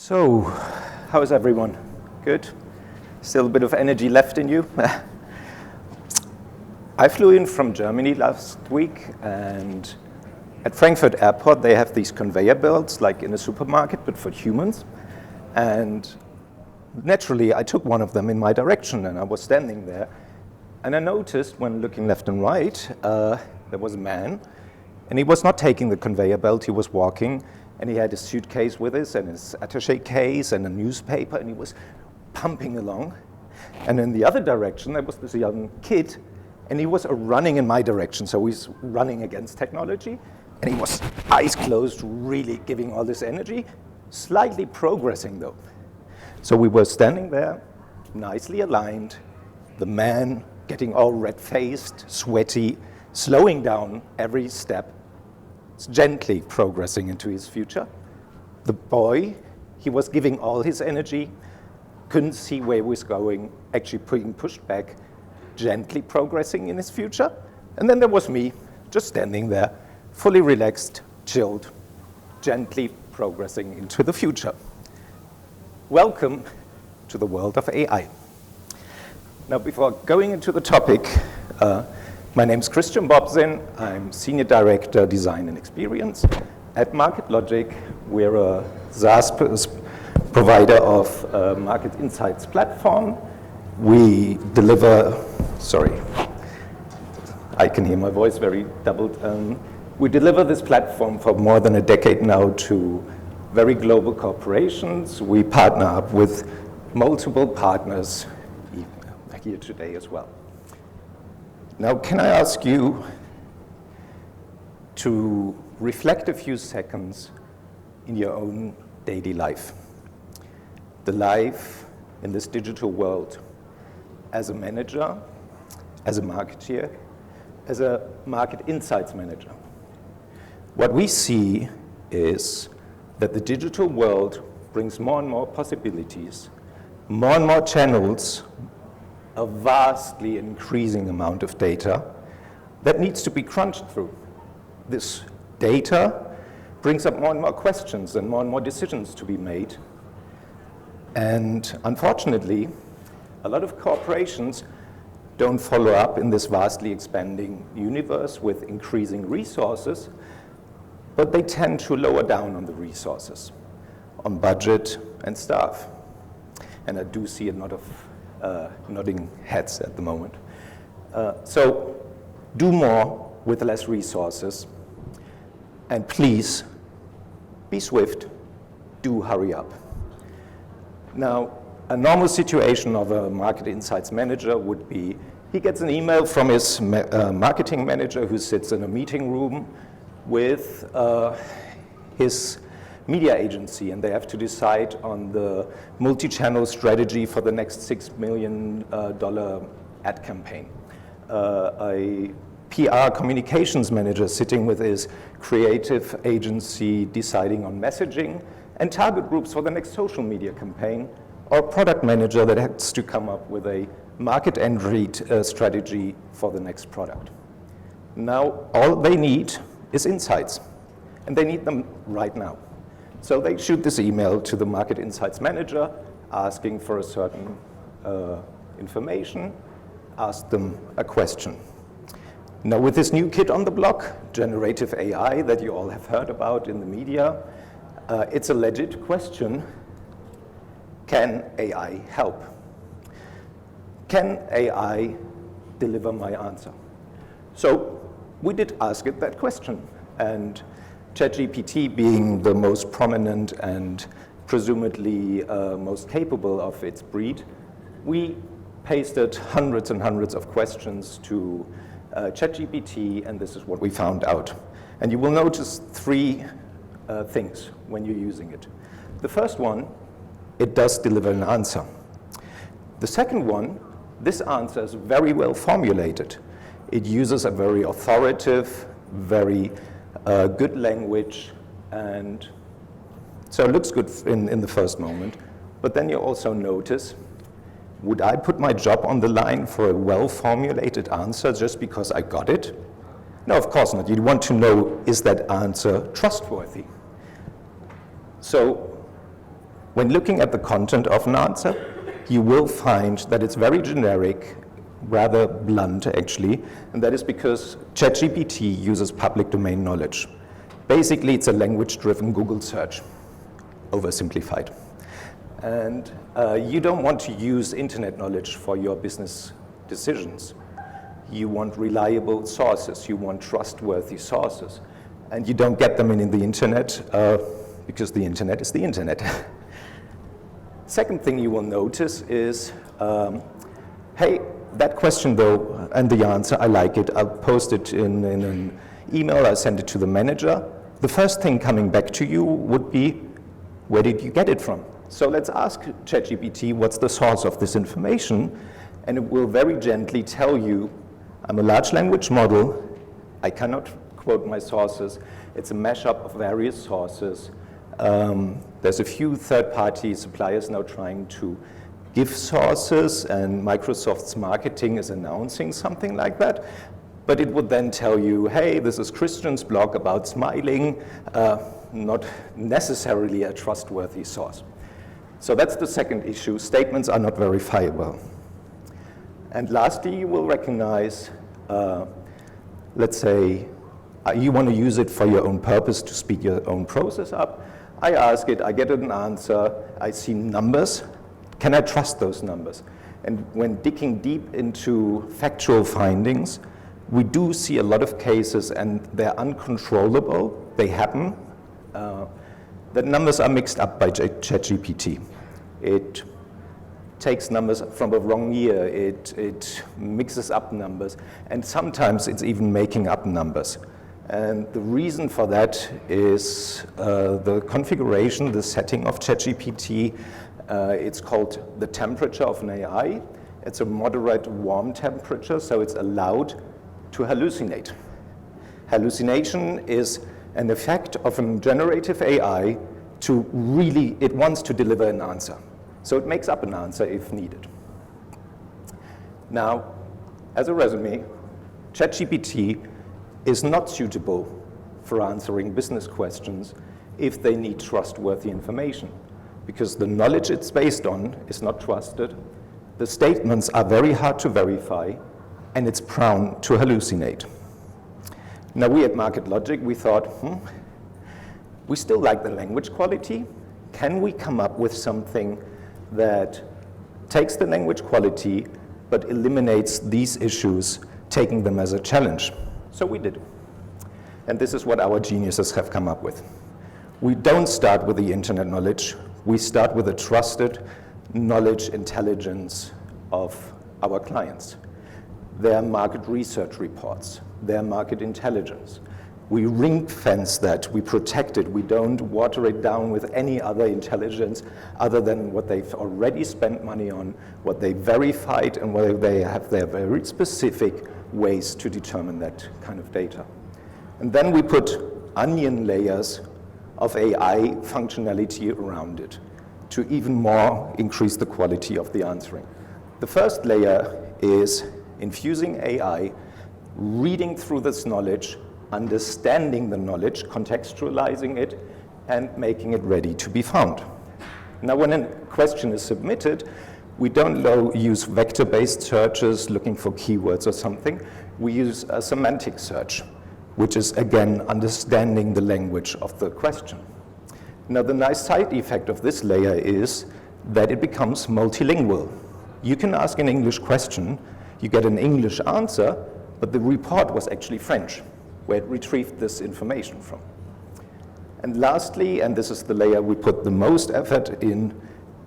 So, how is everyone? Good? Still a bit of energy left in you? I flew in from Germany last week, and at Frankfurt Airport they have these conveyor belts like in a supermarket, but for humans. And naturally, I took one of them in my direction, and I was standing there. And I noticed, when looking left and right, there was a man, and he was not taking the conveyor belt, he was walking, and he had his suitcase with us, and his attaché case, and a newspaper, and he was pumping along. And in the other direction, there was this young kid, and he was running in my direction, so he's running against technology, and he was eyes closed, really giving all this energy, slightly progressing though. So we were standing there, nicely aligned, the man getting all red-faced, sweaty, slowing down every step, gently progressing into his future. The boy, he was giving all his energy, couldn't see where he was going, actually being pushed back, gently progressing in his future. And then there was me, just standing there, fully relaxed, chilled, gently progressing into the future. Welcome to the world of AI. Now, before going into the topic, my name is Bobzin. I'm Senior Director, Design and Experience at MarketLogic. We're a SaaS provider of a market insights platform. We deliver, sorry, I can hear my voice very doubled. We deliver this platform for more than a decade now to very global corporations. We partner up with multiple partners here today as well. Now, can I ask you to reflect a few seconds in your own daily life? The life in this digital world as a manager, as a marketeer, as a market insights manager. What we see is that the digital world brings more and more possibilities, more and more channels, a vastly increasing amount of data that needs to be crunched through. This data brings up more and more questions and more decisions to be made. And unfortunately, a lot of corporations don't follow up in this vastly expanding universe with increasing resources, but they tend to lower down on the resources, on budget and staff. And I do see a lot of nodding heads at the moment. So do more with less resources, and please be swift, do hurry up. Now, a normal situation of a market insights manager would be he gets an email from his marketing manager who sits in a meeting room with his media agency, and they have to decide on the multi-channel strategy for the next $6 million ad campaign. A PR communications manager sitting with his creative agency deciding on messaging and target groups for the next social media campaign, or a product manager that has to come up with a market entry strategy for the next product. Now, all they need is insights, and they need them right now. So they shoot this email to the market insights manager asking for a certain information, ask them a question. Now, with this new kid on the block, generative AI that you all have heard about in the media, it's a legit question. Can AI help? Can AI deliver my answer? So we did ask it that question, and ChatGPT, being the most prominent and presumably most capable of its breed, we pasted hundreds and hundreds of questions to ChatGPT, and this is what we found out. And you will notice three things when you're using it. The first one, it does deliver an answer. The second one, this answer is very well formulated. It uses a very authoritative, very good language, and so it looks good in the first moment. But then you also notice, would I put my job on the line for a well-formulated answer just because I got it? No, of course not. You want to know, is that answer trustworthy? So When looking at the content of an answer, you will find that it's very generic, rather blunt actually, and that is because ChatGPT uses public domain knowledge. Basically, it's a language-driven Google search, oversimplified. And you don't want to use internet knowledge for your business decisions. You want reliable sources, you want trustworthy sources, and you don't get them in the internet because the internet is the internet. Second thing you will notice is, hey, that question though, and the answer, I like it. I'll post it in an email, I'll send it to the manager. The first thing coming back to you would be, where did you get it from? So let's ask ChatGPT, what's the source of this information? And it will very gently tell you, I'm a large language model, I cannot quote my sources, it's a mashup of various sources. There's a few third-party suppliers now trying to give sources, and Microsoft's marketing is announcing something like that. But it would then tell you, hey, this is Christian's blog about smiling, not necessarily a trustworthy source. So that's the second issue. Statements are not verifiable. And lastly, you will recognize, let's say, you want to use it for your own purpose to speed your own process up. I ask it, I get an answer, I see numbers. Can I trust those numbers? And when digging deep into factual findings, we do see a lot of cases, and they're uncontrollable, they happen, that numbers are mixed up by ChatGPT. It takes numbers from a wrong year, it mixes up numbers, and sometimes it's even making up numbers. And the reason for that is the configuration, the setting of ChatGPT. It's called the temperature of an AI. It's a moderate warm temperature, so it's allowed to hallucinate. Hallucination is an effect of a generative AI it wants to deliver an answer. So it makes up an answer if needed. Now, as a resume, ChatGPT is not suitable for answering business questions if they need trustworthy information, because the knowledge it's based on is not trusted, the statements are very hard to verify, and it's prone to hallucinate. Now, we at Market Logic, we thought, we still like the language quality. Can we come up with something that takes the language quality but eliminates these issues, taking them as a challenge? So we did. And this is what our geniuses have come up with. We don't start with the internet knowledge. We start with the trusted knowledge intelligence of our clients, their market research reports, their market intelligence. We ring fence that, we protect it, we don't water it down with any other intelligence other than what they've already spent money on, what they verified, and whether they have their very specific ways to determine that kind of data. And then we put onion layers of AI functionality around it to even more increase the quality of the answering. The first layer is infusing AI, reading through this knowledge, understanding the knowledge, contextualizing it, and making it ready to be found. Now, when a question is submitted, we don't use vector-based searches looking for keywords or something. We use a semantic search, which is, again, understanding the language of the question. Now, the nice side effect of this layer is that it becomes multilingual. You can ask an English question, you get an English answer, but the report was actually French, where it retrieved this information from. And lastly, and this is the layer we put the most effort in,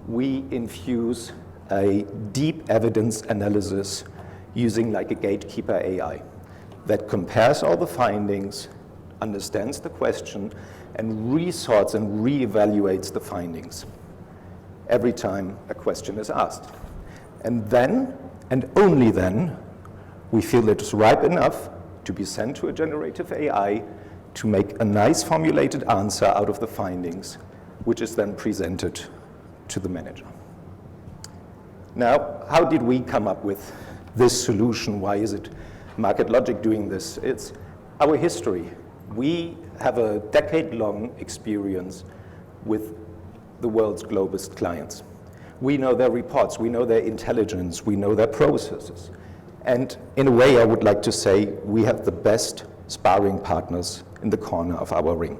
we infuse a deep evidence analysis using like a gatekeeper AI that compares all the findings, understands the question, and resorts and reevaluates the findings every time a question is asked. And then, and only then, we feel it is ripe enough to be sent to a generative AI to make a nice formulated answer out of the findings, which is then presented to the manager. Now, how did we come up with this solution? Why is it Market Logic doing this? It's our history. We have a decade-long experience with the world's globest clients. We know their reports, we know their intelligence, we know their processes. And in a way, I would like to say we have the best sparring partners in the corner of our ring.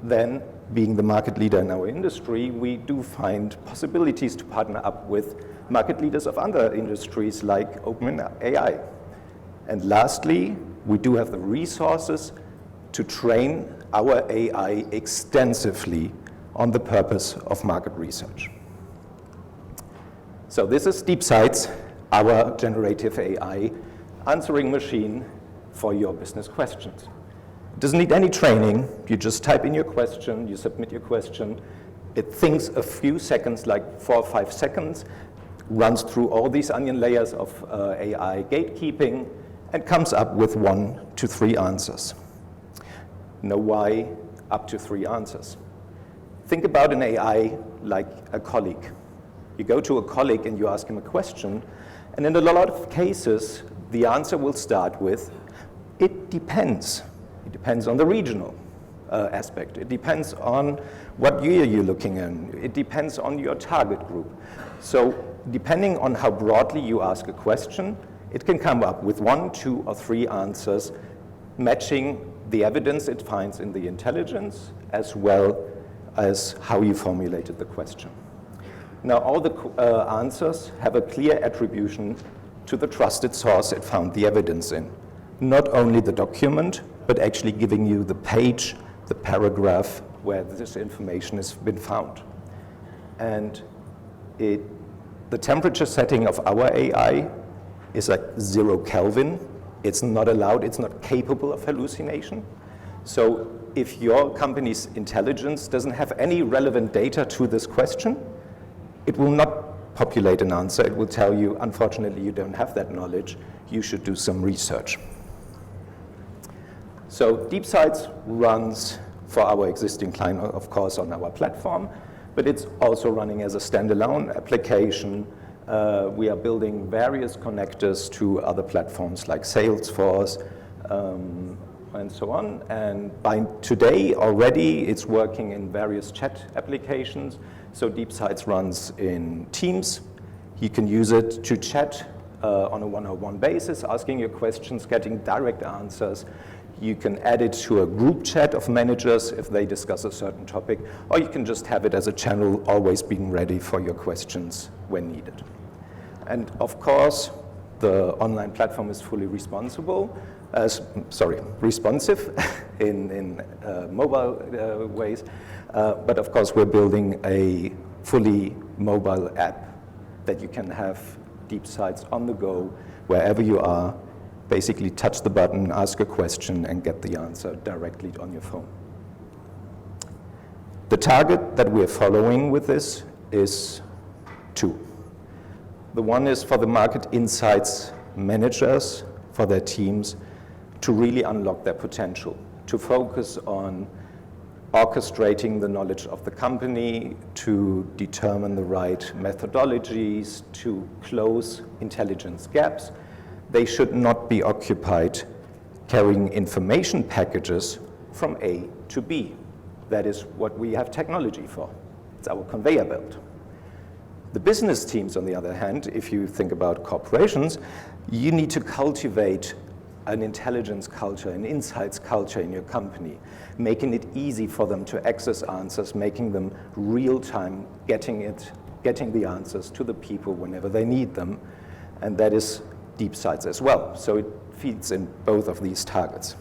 Then, being the market leader in our industry, we do find possibilities to partner up with market leaders of other industries like OpenAI. And lastly, we do have the resources to train our AI extensively on the purpose of market research. So this is DeepSights, our generative AI answering machine for your business questions. It doesn't need any training. You just type in your question, you submit your question. It thinks a few seconds, like 4 or 5 seconds, runs through all these onion layers of AI gatekeeping, and comes up with 1 to 3 answers. Now, why up to 3 answers? Think about an AI like a colleague. You go to a colleague and you ask him a question, and in a lot of cases, the answer will start with, it depends. It depends on the regional aspect. It depends on what year you're looking in. It depends on your target group. So depending on how broadly you ask a question, it can come up with 1, 2, or 3 answers matching the evidence it finds in the intelligence as well as how you formulated the question. Now, all the answers have a clear attribution to the trusted source it found the evidence in. Not only the document, but actually giving you the page, the paragraph where this information has been found. And the temperature setting of our AI is like 0 Kelvin. It's not allowed, it's not capable of hallucination. So if your company's intelligence doesn't have any relevant data to this question, it will not populate an answer. It will tell you, unfortunately, you don't have that knowledge. You should do some research. So DeepSights runs for our existing client, of course, on our platform, but it's also running as a standalone application. We are building various connectors to other platforms like Salesforce and so on. And by today already, it's working in various chat applications. So DeepSights runs in Teams. You can use it to chat on a one-on-one basis, asking your questions, getting direct answers. You can add it to a group chat of managers if they discuss a certain topic, or you can just have it as a channel, always being ready for your questions when needed. And of course, the online platform is fully responsive in mobile ways. But of course, we're building a fully mobile app that you can have DeepSights on the go, wherever you are. Basically touch the button, ask a question, and get the answer directly on your phone. The target that we're following with this is 2. The one is for the market insights managers, for their teams, to really unlock their potential, to focus on orchestrating the knowledge of the company, to determine the right methodologies, to close intelligence gaps. They should not be occupied carrying information packages from A to B. That is what we have technology for. It's our conveyor belt. The business teams, on the other hand, if you think about corporations, you need to cultivate an intelligence culture, an insights culture in your company, making it easy for them to access answers, making them real-time, getting the answers to the people whenever they need them. And that is DeepSights as well. So it feeds in both of these targets.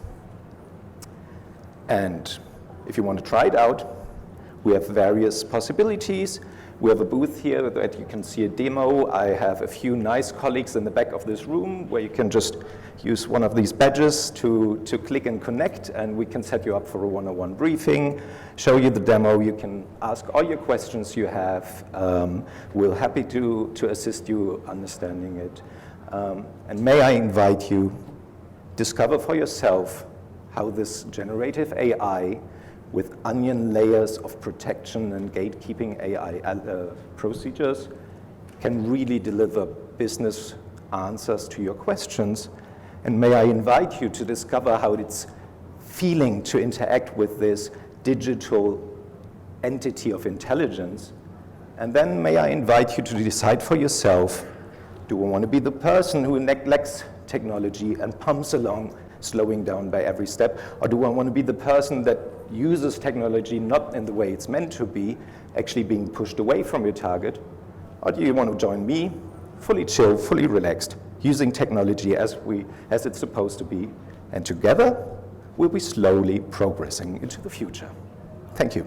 And if you want to try it out, we have various possibilities. We have a booth here that you can see a demo. I have a few nice colleagues in the back of this room where you can just use one of these badges to click and connect, and we can set you up for a one-on-one briefing, show you the demo. You can ask all your questions you have. We're happy to assist you understanding it. And may I invite you, discover for yourself how this generative AI with onion layers of protection and gatekeeping AI procedures can really deliver business answers to your questions. And may I invite you to discover how it's feeling to interact with this digital entity of intelligence. And then may I invite you to decide for yourself, do I want to be the person who neglects technology and pumps along, slowing down by every step, or do I want to be the person that uses technology not in the way it's meant to be, actually being pushed away from your target? Or do you want to join me, fully chill, fully relaxed, using technology as it's supposed to be, and together we'll be slowly progressing into the future. Thank you.